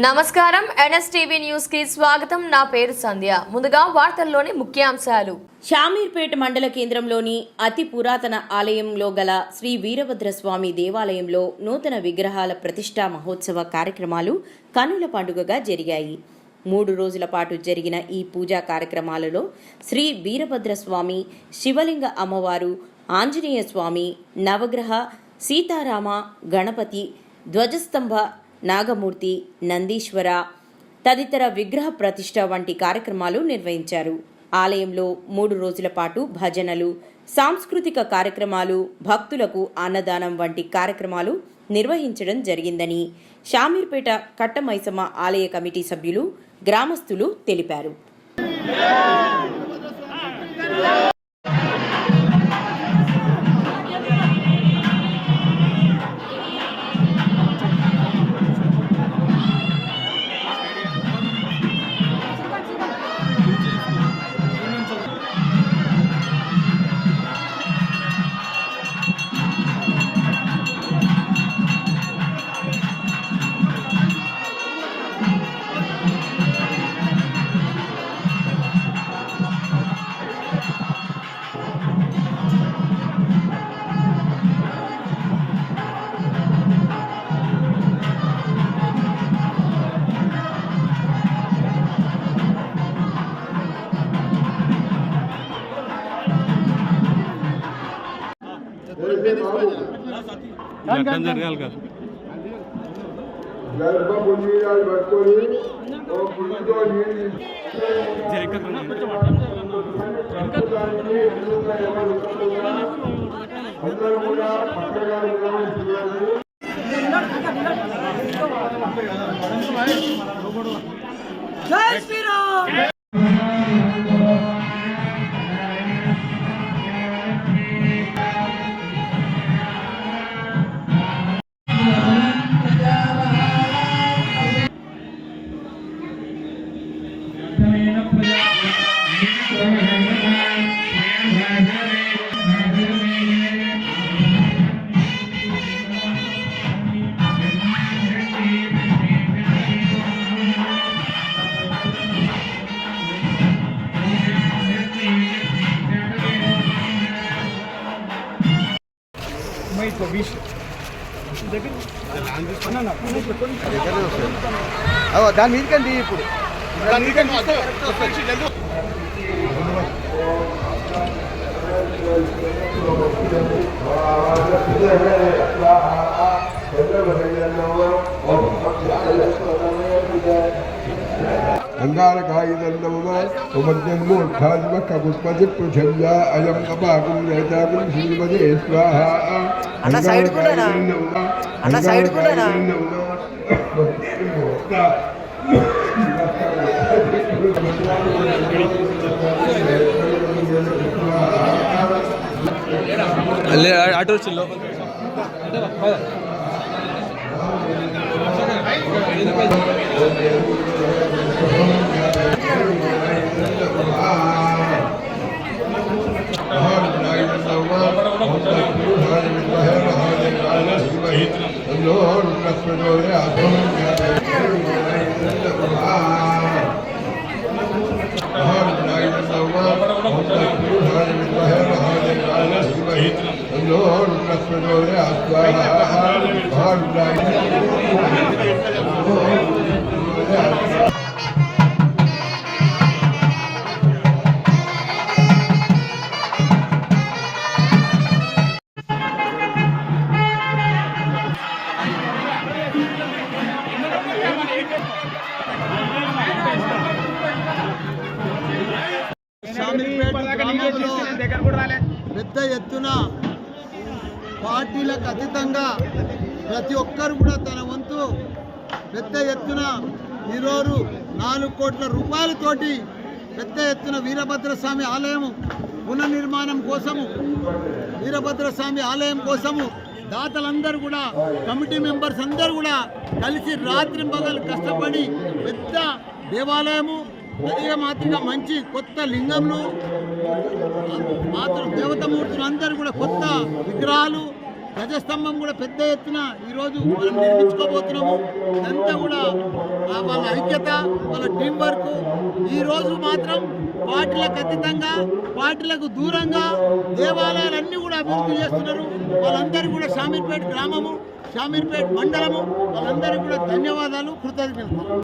నమస్కారం NSTV news కి స్వాగతం. నా పేరు సంధ్య. ముందుగా వార్తల్లోని ముఖ్యాంశాలు. షామీర్పేట మండల కేంద్రంలోని అతి పురాతన ఆలయంలో గల శ్రీ వీరభద్రస్వామి దేవాలయంలో నూతన విగ్రహాల ప్రతిష్ఠా మహోత్సవ కార్యక్రమాలు కన్నుల పండుగగా జరిగాయి. 3 రోజుల పాటు జరిగిన ఈ పూజా కార్యక్రమాలలో శ్రీ వీరభద్రస్వామి, శివలింగ అమ్మవారు, ఆంజనేయ స్వామి, నవగ్రహ, సీతారామ, గణపతి, ధ్వజస్తంభ, నాగమూర్తి, నందీశ్వర తదితర విగ్రహ ప్రతిష్ఠ వంటి కార్యక్రమాలు నిర్వహించారు. ఆలయంలో 3 రోజుల పాటు భజనలు, సాంస్కృతిక కార్యక్రమాలు, భక్తులకు అన్నదానం వంటి కార్యక్రమాలు నిర్వహించడం జరిగిందని షామీర్పేట కట్టమైసమ్మ ఆలయ కమిటీ సభ్యులు, గ్రామస్తులు తెలిపారు. జై శ్రీరామ్. దాని మీదకండి ఇప్పుడు అంగారకాయుదండమున ఉపద్యన్మోక్షాదిమకపుష్పతి పృథివ్యా అయం అపాకుం రేతాకుం శ్రీమదే స్వాహా. ఆటో వచ్చి లోపల పెద్ద ఎత్తున పార్టీలకు అతీతంగా ప్రతి ఒక్కరు కూడా తన వంతు పెద్ద ఎత్తున ఈరోజు 4 కోట్ల రూపాయలతోటి పెద్ద ఎత్తున వీరభద్రస్వామి ఆలయం పునర్నిర్మాణం కోసము, వీరభద్రస్వామి ఆలయం కోసము దాతలందరూ కూడా, కమిటీ మెంబర్స్ అందరూ కూడా కలిసి రాత్రింబగలు కష్టపడి పెద్ద దేవాలయము, అదే మాదిరిగా మంచి కొత్త లింగంలు, దేవతామూర్తులు అందరూ కూడా కొత్త విగ్రహాలు ధ్వజస్తంభం కూడా పెద్ద ఎత్తున ఈరోజు మనం నిర్మించుకోబోతున్నాము. ఇదంతా కూడా వాళ్ళ ఐక్యత, వాళ్ళ టీం వర్క్. ఈరోజు మాత్రం పార్టీలకు అతీతంగా, పార్టీలకు దూరంగా దేవాలయాలన్నీ కూడా అభివృద్ధి చేస్తున్నారు. వాళ్ళందరికీ కూడా షామీర్పేట గ్రామము, షామీర్పేట మండలము, వాళ్ళందరికీ కూడా ధన్యవాదాలు, కృతజ్ఞతలు.